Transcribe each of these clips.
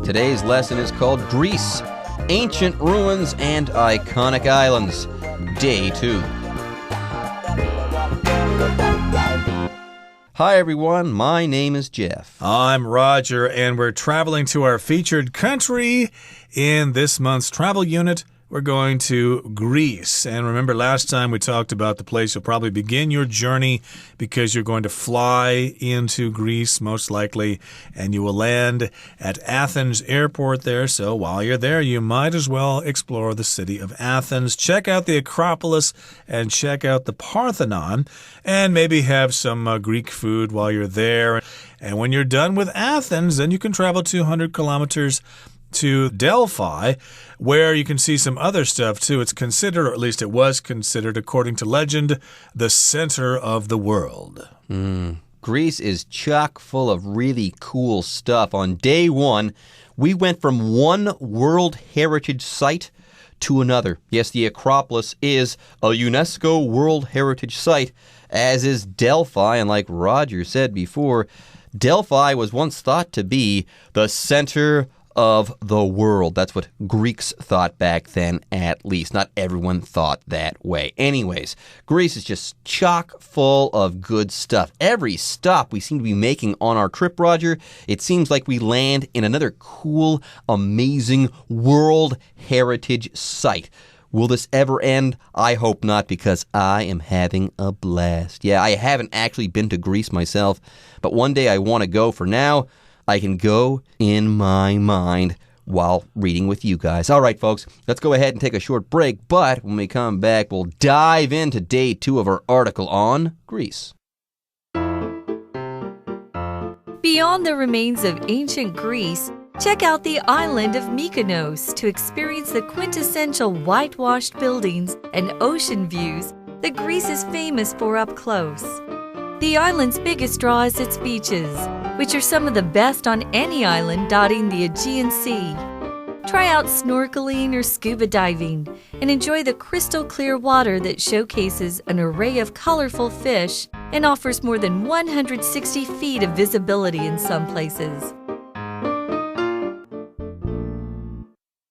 Today's lesson is called Greece, Ancient Ruins and Iconic Islands, Day 2. Hi everyone, my name is Jeff. I'm Roger, and we're traveling to our featured country in this month's travel unit. We're going to Greece. And remember, last time we talked about the place you'll probably begin your journey because you're going to fly into Greece, most likely, and you will land at Athens Airport there. So while you're there, you might as well explore the city of Athens. Check out the Acropolis and check out the Parthenon, and maybe have some Greek food while you're there. And when you're done with Athens, then you can travel 200 kilometers to Delphi, where you can see some other stuff too. It's considered, or at least it was considered, according to legend, the center of the world. Greece is chock full of really cool stuff. On day 1, we went from one World Heritage Site to another. Yes, the Acropolis is a UNESCO World Heritage Site, as is Delphi, and like Roger said before, Delphi was once thought to be the center of the world. That's what Greeks thought back then, at least. Not everyone thought that way. Anyways, Greece is just chock full of good stuff. Every stop we seem to be making on our trip, Roger, it seems like we land in another cool, amazing World Heritage Site. Will this ever end? I hope not, because I am having a blast. Yeah, I haven't actually been to Greece myself, but one day I want to go. For now, I can go in my mind while reading with you guys. All right, folks, let's go ahead and take a short break, but when we come back, we'll dive into day 2 of our article on Greece. Beyond the remains of ancient Greece, check out the island of Mykonos to experience the quintessential whitewashed buildings and ocean views that Greece is famous for up close. The island's biggest draw is its beaches, which are some of the best on any island dotting the Aegean Sea. Try out snorkeling or scuba diving and enjoy the crystal clear water that showcases an array of colorful fish and offers more than 160 feet of visibility in some places.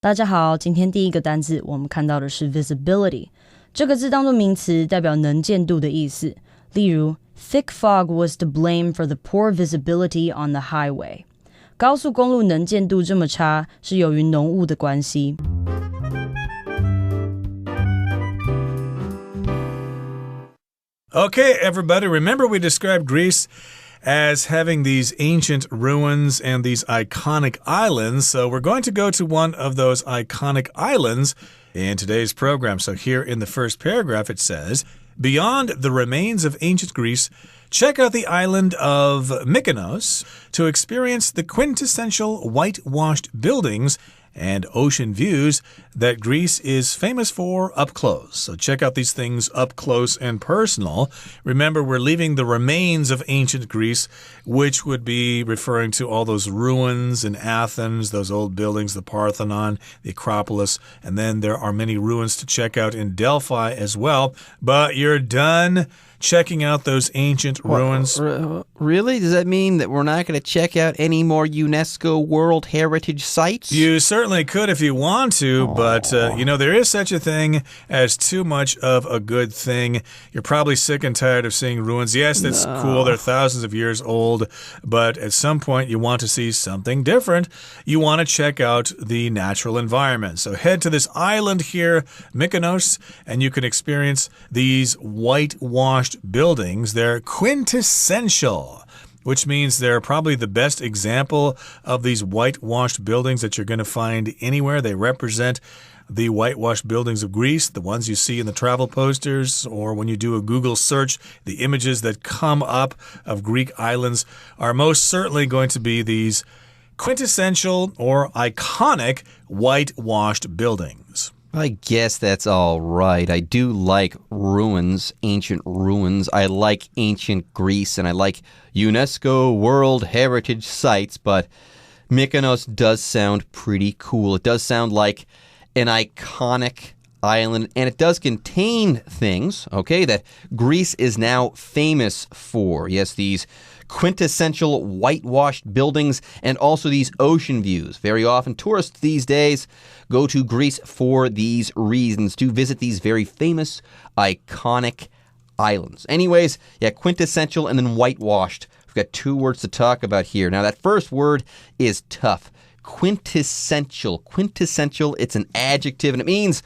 大家好，今天第一个单字我们看到的是 visibility。这个字当作名词，代表能见度的意思。例如 Thick fog was to blame for the poor visibility on the highway. 高速公路能见度这么差，是由于浓雾的关系。Okay, everybody, remember we described Greece as having these ancient ruins and these iconic islands. So we're going to go to one of those iconic islands in today's program. So here in the first paragraph it says, beyond the remains of ancient Greece, check out the island of Mykonos to experience the quintessential whitewashed buildings and ocean views that Greece is famous for up close. So check out these things up close and personal. Remember, we're leaving the remains of ancient Greece, which would be referring to all those ruins in Athens, those old buildings, the Parthenon, the Acropolis, and then there are many ruins to check out in Delphi as well. But you're done checking out those ancient ruins. Really? Does that mean that we're not going to check out any more UNESCO World Heritage Sites? You certainly could if you want to, but, there is such a thing as too much of a good thing. You're probably sick and tired of seeing ruins. Yes, that's cool. They're thousands of years old, but at some point you want to see something different. You want to check out the natural environment. So head to this island here, Mykonos, and you can experience these whitewashed buildings. They're quintessential, which means they're probably the best example of these whitewashed buildings that you're going to find anywhere. They represent the whitewashed buildings of Greece, the ones you see in the travel posters, or when you do a Google search, the images that come up of Greek islands are most certainly going to be these quintessential or iconic whitewashed buildings. I guess that's all right. I do like ruins, ancient ruins. I like ancient Greece, and I like UNESCO World Heritage Sites, but Mykonos does sound pretty cool. It does sound like an iconic island, and it does contain things, okay, that Greece is now famous for. Yes, these quintessential whitewashed buildings and also these ocean views. Very often tourists these days go to Greece for these reasons, to visit these very famous, iconic islands. Anyways, yeah, quintessential and then whitewashed. We've got two words to talk about here. Now, that first word is tough. Quintessential. Quintessential, it's an adjective, and it means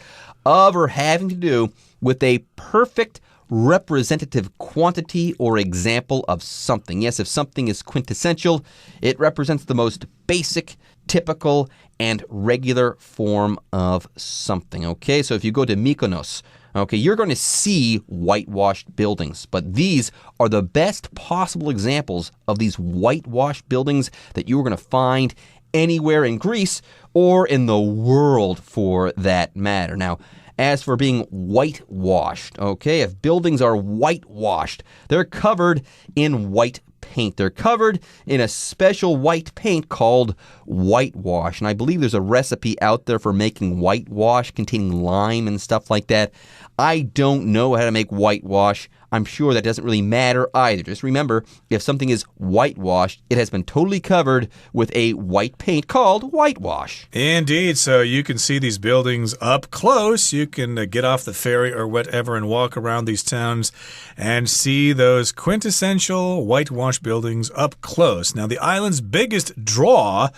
of or having to do with a perfect representative quantity or example of something. Yes, if something is quintessential, it represents the most basic, typical, and regular form of something. Okay, so if you go to Mykonos, okay, you're going to see whitewashed buildings, but these are the best possible examples of these whitewashed buildings that you're going to find anywhere in Greece or in the world for that matter. Now, as for being whitewashed, okay, if buildings are whitewashed, they're covered in white paint. They're covered in a special white paint called whitewash. And I believe there's a recipe out there for making whitewash containing lime and stuff like that. I don't know how to make whitewash. I'm sure that doesn't really matter either. Just remember, if something is whitewashed, it has been totally covered with a white paint called whitewash. Indeed. So you can see these buildings up close. You can get off the ferry or whatever and walk around these towns and see those quintessential whitewashed buildings up close. Now, the island's biggest draw,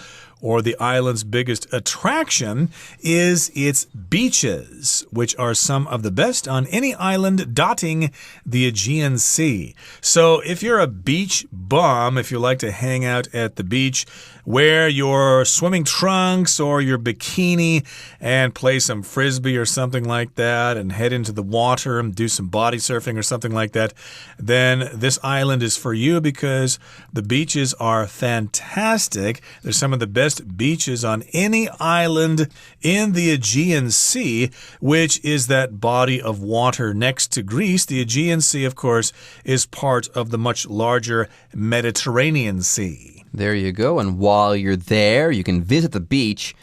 or the island's biggest attraction, is its beaches, which are some of the best on any island dotting the Aegean Sea. So if you're a beach bum, if you like to hang out at the beach, wear your swimming trunks or your bikini and play some frisbee or something like that and head into the water and do some body surfing or something like that, then this island is for you because the beaches are fantastic. They're some of the best beaches on any island in the Aegean Sea, which is that body of water next to Greece. The Aegean Sea, of course, is part of the much larger Mediterranean Sea. There you go. And while you're there, you can visit the beach,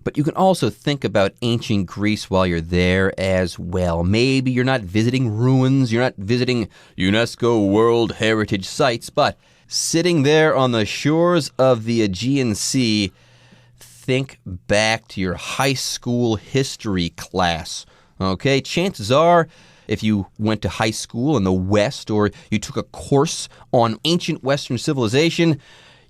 but you can also think about ancient Greece while you're there as well. Maybe you're not visiting ruins, you're not visiting UNESCO World Heritage Sites, but sitting there on the shores of the Aegean Sea, think back to your high school history class. Okay, chances are, if you went to high school in the West or you took a course on ancient Western civilization,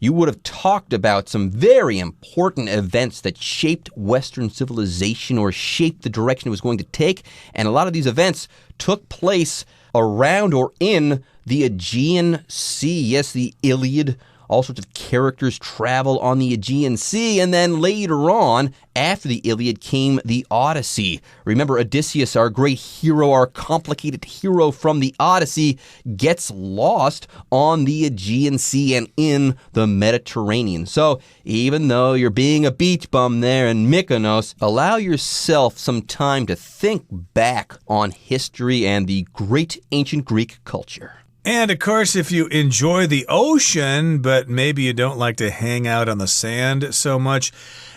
you would have talked about some very important events that shaped Western civilization or shaped the direction it was going to take. And a lot of these events took place around or in the Aegean Sea. Yes, the Iliad. All sorts of characters travel on the Aegean Sea, and then later on, after the Iliad, came the Odyssey. Remember, Odysseus, our great hero, our complicated hero from the Odyssey, gets lost on the Aegean Sea and in the Mediterranean. So, even though you're being a beach bum there in Mykonos, allow yourself some time to think back on history and the great ancient Greek culture. And, of course, if you enjoy the ocean, but maybe you don't like to hang out on the sand so much,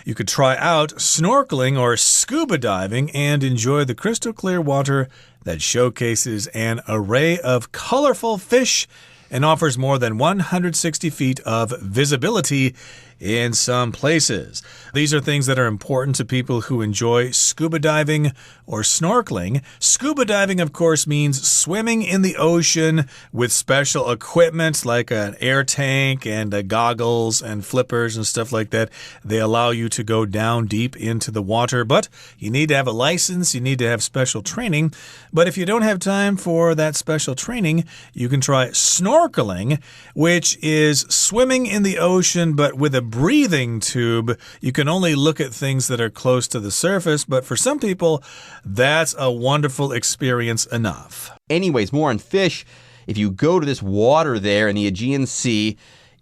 you could try out snorkeling or scuba diving and enjoy the crystal clear water that showcases an array of colorful fish and offers more than 160 feet of visibility in some places. These are things that are important to people who enjoy scuba diving or snorkeling. Scuba diving, of course, means swimming in the ocean with special equipment like an air tank and goggles and flippers and stuff like that. They allow you to go down deep into the water, but you need to have a license, you need to have special training. But if you don't have time for that special training, you can try snorkeling, which is swimming in the ocean but with a breathing tube. You can only look at things that are close to the surface, but for some people, that's a wonderful experience enough. Anyways, more on fish. If you go to this water there in the Aegean Sea,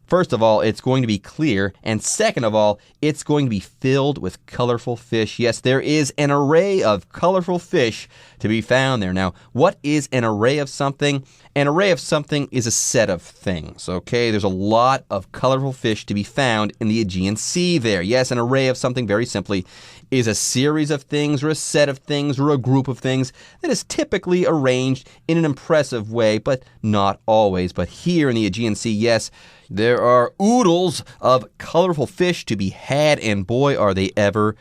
First of all, it's going to be clear, and second of all, it's going to be filled with colorful fish. Yes, there is an array of colorful fish to be found there. Now, what is an array of something? An array of something is a set of things, okay? There's a lot of colorful fish to be found in the Aegean Sea there. Yes, an array of something, very simply, is a series of things or a set of things or a group of things that is typically arranged in an impressive way, but not always. But here in the Aegean Sea, yes, there are oodles of colorful fish to be had, and boy, are they ever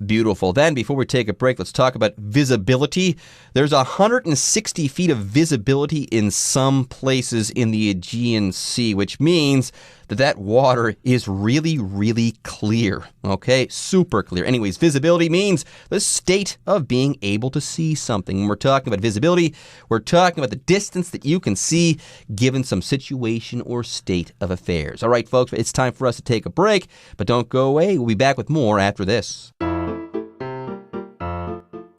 beautiful. Then, before we take a break, let's talk about visibility. There's 160 feet of visibility in some places in the Aegean Sea, which means that water is really, really clear. Okay? Super clear. Anyways, visibility means the state of being able to see something. When we're talking about visibility, we're talking about the distance that you can see given some situation or state of affairs. All right, folks, it's time for us to take a break, but don't go away. We'll be back with more after this.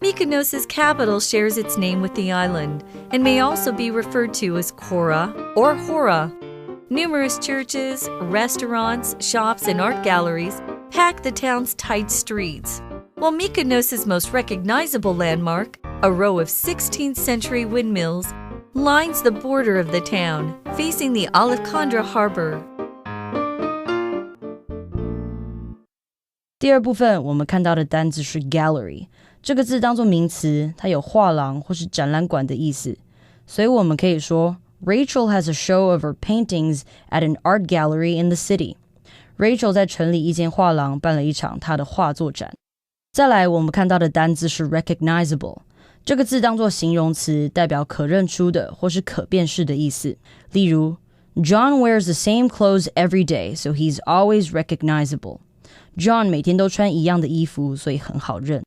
Mykonos' capital shares its name with the island and may also be referred to as Kora or Hora. Numerous churches, restaurants, shops, and art galleries pack the town's tight streets, while Mykonos' most recognizable landmark, a row of 16th century windmills, lines the border of the town, facing the Alexandra harbor. 第二部分我们看到的单字是 gallery， 这个字当作名词，它有画廊或是展览馆的意思，所以我们可以说Rachel has a show of her paintings at an art gallery in the city. Rachel 在城里一间画廊办了一场她的画作展。再来，我们看到的单字是 recognizable， 这个字当作形容词，代表可认出的或是可辨识的意思。例如 John wears the same clothes every day, so he's always recognizable. John 每天都穿一样的衣服，所以很好认。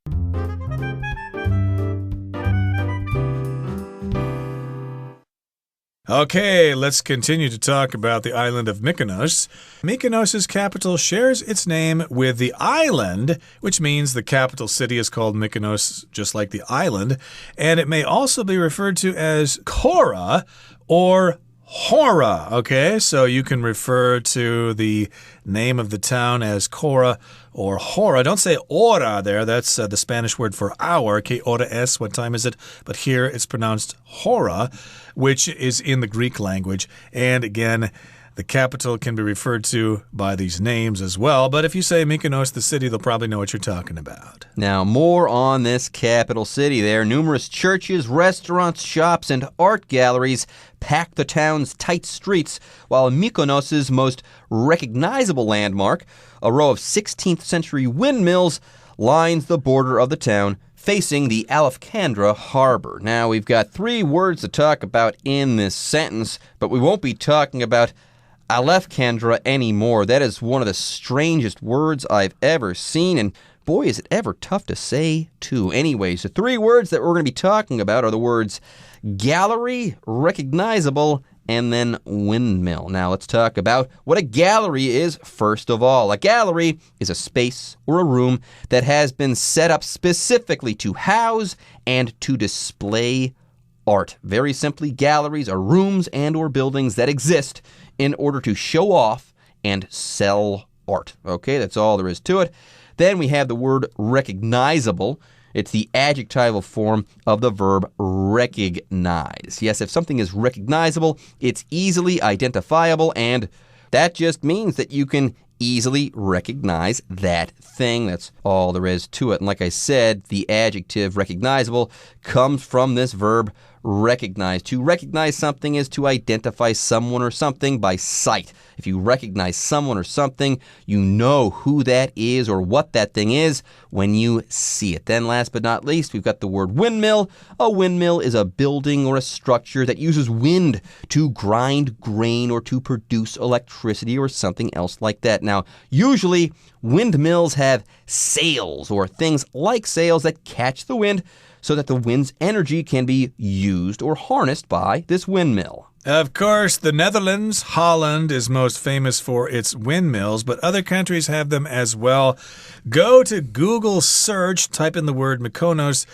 Okay, let's continue to talk about the island of Mykonos. Mykonos' capital shares its name with the island, which means the capital city is called Mykonos, just like the island. And it may also be referred to as Kora or Hora, okay? So you can refer to the name of the town as Kora or Hora. Don't say hora there. That's the Spanish word for hour, que hora es, what time is it? But here it's pronounced Hora, which is in the Greek language. And again, the capital can be referred to by these names as well. But if you say Mykonos, the city, they'll probably know what you're talking about. Now, more on this capital city. There are numerous churches, restaurants, shops, and art galleries pack the town's tight streets, while Mykonos' most recognizable landmark, a row of 16th century windmills, lines the border of the town, facing the Alexandra harbor. Now, we've got 3 words to talk about in this sentence, but we won't be talking about Alexandra anymore. That is one of the strangest words I've ever seen, and boy, is it ever tough to say, too. Anyways, the 3 words that we're going to be talking about are the words gallery, recognizable, and then windmill. Now, let's talk about what a gallery is first of all. A gallery is a space or a room that has been set up specifically to house and to display art. Very simply, galleries are rooms and or buildings that exist in order to show off and sell art. Okay, that's all there is to it. Then we have the word recognizable. It's the adjectival form of the verb recognize. Yes, if something is recognizable, it's easily identifiable, and that just means that you can easily recognize that thing. That's all there is to it. And like I said, the adjective recognizable comes from this verb recognize. To recognize something is to identify someone or something by sight. If you recognize someone or something, you know who that is or what that thing is when you see it. Then last but not least, we've got the word windmill. A windmill is a building or a structure that uses wind to grind grain or to produce electricity or something else like that. Now, usually windmills have sails or things like sails that catch the wind so that the wind's energy can be used or harnessed by this windmill. Of course, the Netherlands, Holland, is most famous for its windmills, but other countries have them as well. Go to Google search, type in the word Mykonos,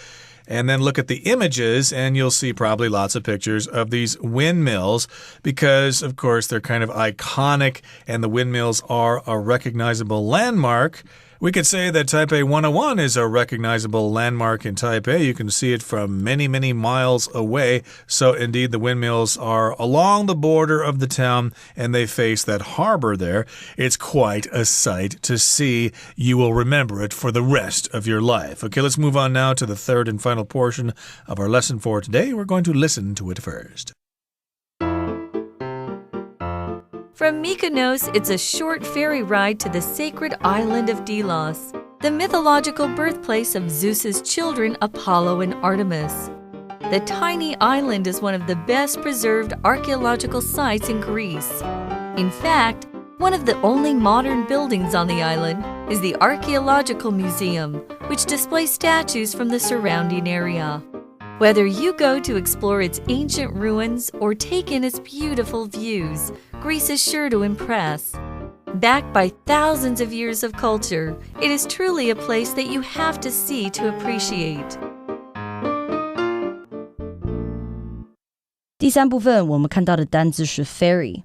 and then look at the images, and you'll see probably lots of pictures of these windmills because, of course, they're kind of iconic, and the windmills are a recognizable landmark. We could say that Taipei 101 is a recognizable landmark in Taipei. You can see it from many, many miles away. So, indeed, the windmills are along the border of the town, and they face that harbor there. It's quite a sight to see. You will remember it for the rest of your life. Okay, let's move on now to the third and final portion of our lesson for today. We're going to listen to it first. From Mykonos, it's a short ferry ride to the sacred island of Delos, the mythological birthplace of Zeus's children Apollo and Artemis. The tiny island is one of the best preserved archaeological sites in Greece. In fact, one of the only modern buildings on the island is the Archaeological Museum, which displays statues from the surrounding area. Whether you go to explore its ancient ruins or take in its beautiful views, Greece is sure to impress. Backed by thousands of years of culture, it is truly a place that you have to see to appreciate. 第三部分我们看到的单字是 ferry，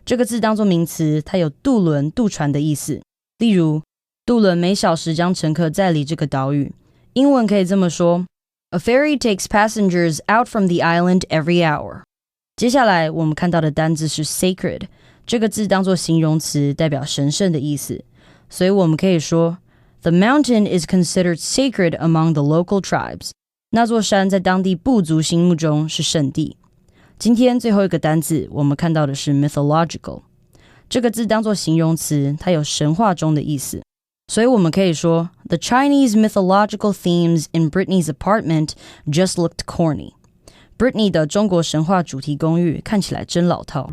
这个字当作名词，它有渡轮、渡船的意思。例如，渡轮每小时将乘客载离这个岛屿。英文可以这么说：A ferry takes passengers out from the island every hour. 接下来我们看到的单字是 sacred， 这个字当作形容词，代表神圣的意思。所以我们可以说 The mountain is considered sacred among the local tribes. 那座山在当地部族心目中是圣地。今天最后一个单字我们看到的是 mythological， 这个字当作形容词，它有神话中的意思。所以我们可以说 The Chinese mythological themes in Britney's apartment just looked corny. Britney 的中国神话主题公寓看起来真老套。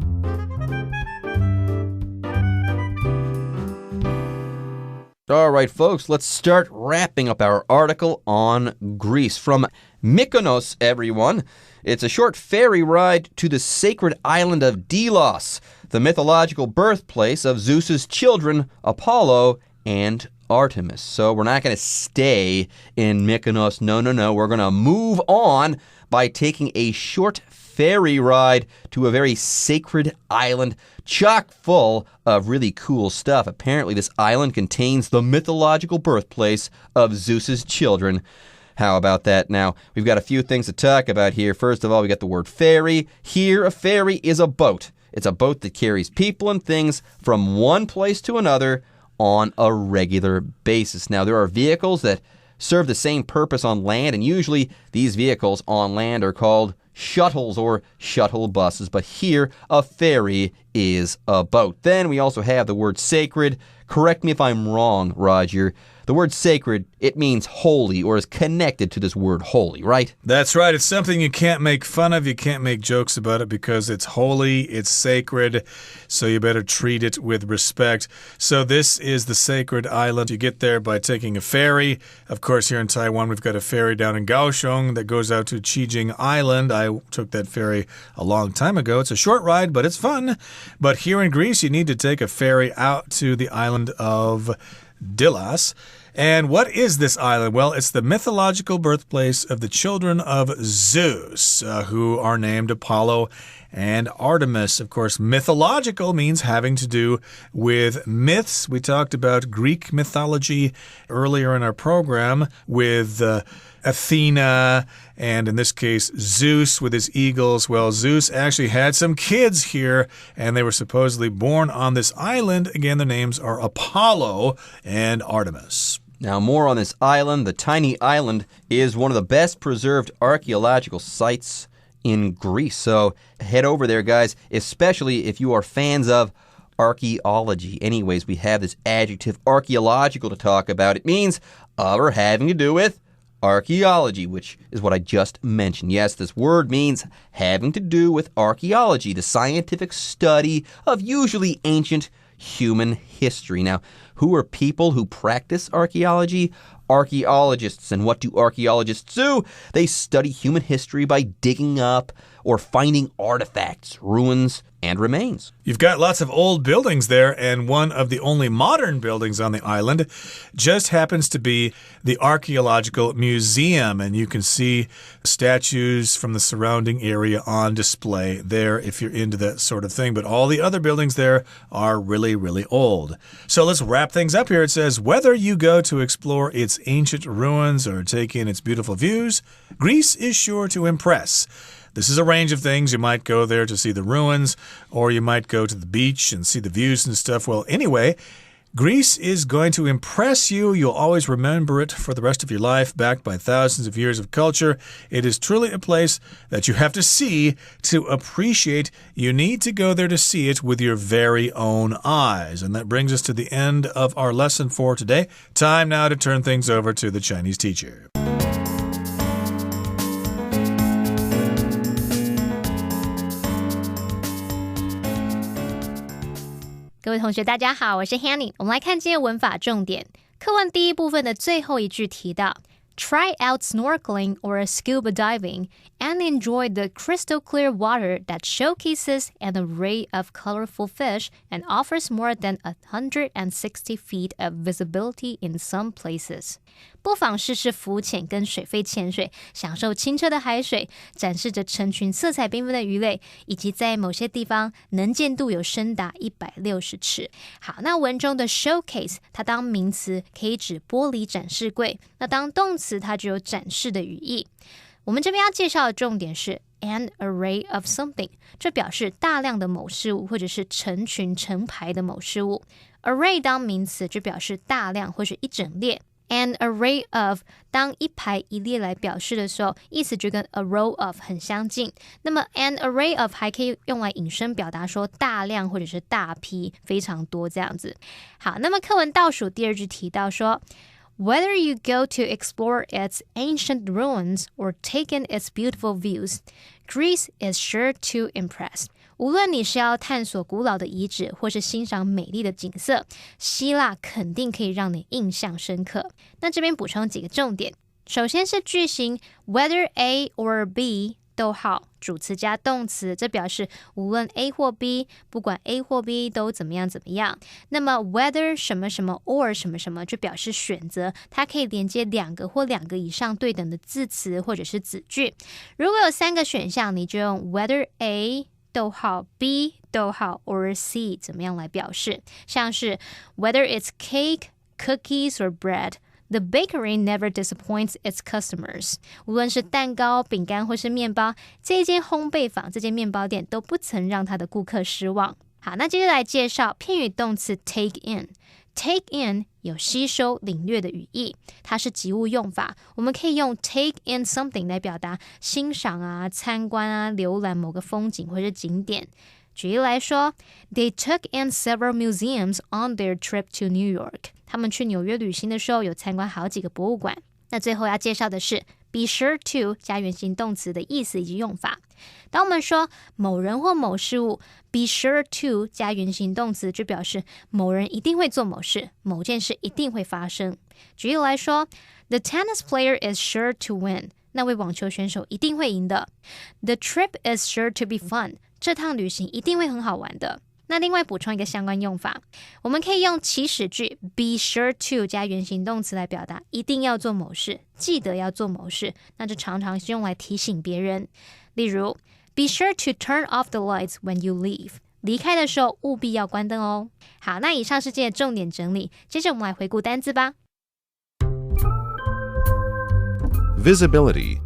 All right, folks, let's start wrapping up our article on Greece. From Mykonos, everyone. It's a short ferry ride to the sacred island of Delos, the mythological birthplace of Zeus's children, Apollo and Artemis. So we're not going to stay in Mykonos. No. We're going to move on by taking a short ferry ride to a very sacred island chock full of really cool stuff. Apparently, this island contains the mythological birthplace of Zeus's children. How about that? Now, we've got a few things to talk about here. First of all, we got the word ferry. Here, a ferry is a boat. It's a boat that carries people and things from one place to another on a regular basis. Now, there are vehicles that serve the same purpose on land, and usually these vehicles on land are called shuttles or shuttle buses, but here a ferry is a boat. Then we also have the word sacred. Correct me if I'm wrong, Roger. The word sacred, it means holy or is connected to this word holy, right? That's right. It's something you can't make fun of. You can't make jokes about it because it's holy, it's sacred, so you better treat it with respect. So this is the sacred island. You get there by taking a ferry. Of course, here in Taiwan, we've got a ferry down in Kaohsiung that goes out to Qijing Island. I took that ferry a long time ago. It's a short ride, but it's fun. But here in Greece, you need to take a ferry out to the island of Delos. And what is this island? Well, it's the mythological birthplace of the children of Zeus, who are named Apollo and Artemis. Of course, mythological means having to do with myths. We talked about Greek mythology earlier in our program with Athena, and in this case, Zeus with his eagles. Well, Zeus actually had some kids here, and they were supposedly born on this island. Again, their names are Apollo and Artemis. Now, more on this island. The tiny island is one of the best preserved archaeological sites in Greece. So head over there, guys, especially if you are fans of archaeology. Anyways, we have this adjective archaeological to talk about. It means of or having to do with archaeology, which is what I just mentioned. Yes, this word means having to do with archaeology, the scientific study of usually ancient human history. Now, who are people who practice archaeology? Archaeologists. And what do archaeologists do? They study human history by digging up or finding artifacts, ruins, and remains. You've got lots of old buildings there, and one of the only modern buildings on the island just happens to be the Archaeological Museum, and you can see statues from the surrounding area on display there if you're into that sort of thing. But all the other buildings there are really, really old. So let's wrap things up here. It says, whether you go to explore its ancient ruins or take in its beautiful views, Greece is sure to impress. This is a range of things. You might go there to see the ruins, or you might go to the beach and see the views and stuff. Well, anyway, Greece is going to impress you. You'll always remember it for the rest of your life, backed by thousands of years of culture. It is truly a place that you have to see to appreciate. You need to go there to see it with your very own eyes. And that brings us to the end of our lesson for today. Time now to turn things over to the Chinese teacher. 各位同学大家好，我是 Hanny。 我们来看今天文法重点。课文第一部分的最后一句提到 Try out snorkeling or scuba diving and enjoy the crystal clear water that showcases an array of colorful fish and offers more than 160 feet of visibility in some places. 不妨试试浮潜跟水肺潜水，享受清澈的海水，展示着成群色彩缤纷的鱼类，以及在某些地方能见度有深达160尺。好，那文中的 showcase 它当名词可以指玻璃展示柜，那当动词它就有展示的语义。我们这边要介绍的重点是 an array of something， 这表示大量的某事物或者是成群成排的某事物。array 当名词就表示大量或是一整列。An array of 当一排一列来表示的时候，意思就跟 a row of 很相近。那么 an array of 还可以用来引申表达说大量或者是大批，非常多这样子。好，那么课文倒数第二句提到说Whether you go to explore its ancient ruins or take in its beautiful views, Greece is sure to impress. 无论你是要探索古老的遗址，或是欣赏美丽的景色，希腊肯定可以让你印象深刻。那这边补充几个重点，首先是句型 whether A or B 逗号主词加动词，这表示无论 A 或 B， 不管 A 或 B 都怎么样怎么样。那么 whether 什么什么 or 什么什么就表示选择，它可以连接两个或两个以上对等的字词或者是子句。如果有三个选项，你就用 whether A逗号 B 逗号 or C 怎么样来表示，像是 whether it's cake, cookies or bread,The bakery never disappoints its customers. 无论是蛋糕、饼干或是面包，这间烘焙坊、这间面包店都不曾让他的顾客失望。好，那接着来介绍片语动词 take in。Take in 有吸收、领略的语义，它是及物用法。我们可以用 take in something 来表达欣赏啊、参观啊、浏览某个风景或是景点。举例来说 They took in several museums on their trip to New York. 他们去纽约旅行的时候有参观好几个博物馆。那最后要介绍的是 be sure to 加原形动词的意思以及用法。当我们说某人或某事物 be sure to 加原形动词，就表示某人一定会做某事，某件事一定会发生。举例来说 The tennis player is sure to win. 那位网球选手一定会赢的。The trip is sure to be fun. 这趟旅行一定会很好玩的。那另外补充一个相关用法，我们可以用祈使句 be sure to 加原形动词来表达一定要做某事，记得要做某事，那就常常是用来提醒别人。例如 be sure to turn off the lights when you leave. 离开的时候务必要关灯哦。好，那以上是今天的重点整理，接着我们来回顾单字吧。Visibility.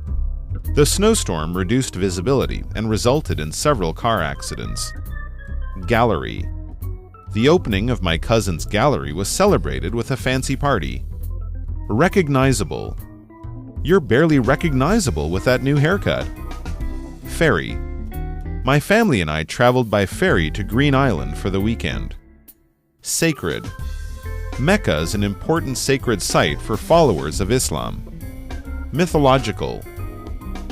The snowstorm reduced visibility and resulted in several car accidents. Gallery. The opening of my cousin's gallery was celebrated with a fancy party. Recognizable. You're barely recognizable with that new haircut. Ferry. My family and I traveled by ferry to Green Island for the weekend. Sacred. Mecca is an important sacred site for followers of Islam. Mythological.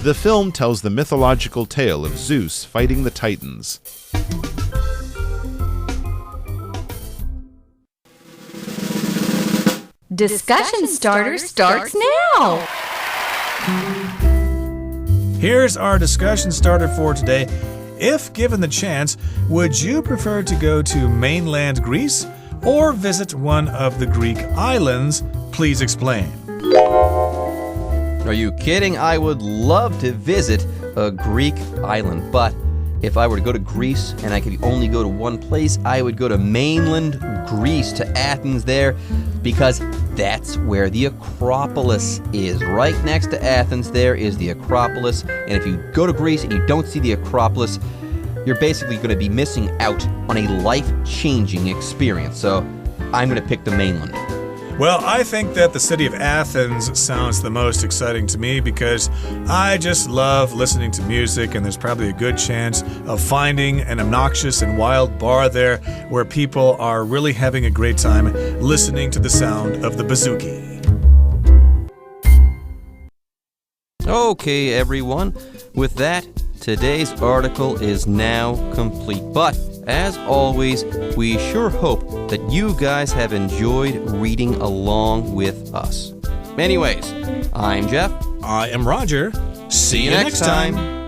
The film tells the mythological tale of Zeus fighting the Titans. Discussion Starter starts now! Here's our discussion starter for today. If given the chance, would you prefer to go to mainland Greece or visit one of the Greek islands? Please explain. Are you kidding? I would love to visit a Greek island, but if I were to go to Greece and I could only go to one place, I would go to mainland Greece, to Athens there, because that's where the Acropolis is. Right next to Athens, there is the Acropolis, and if you go to Greece and you don't see the Acropolis, you're basically going to be missing out on a life-changing experience. So I'm going to pick the mainland. Well, I think that the city of Athens sounds the most exciting to me because I just love listening to music, and there's probably a good chance of finding an obnoxious and wild bar there where people are really having a great time listening to the sound of the bouzouki. Okay, everyone. With that, today's article is now complete. But as always, we sure hope that you guys have enjoyed reading along with us. Anyways, I'm Jeff. I am Roger. See you next time.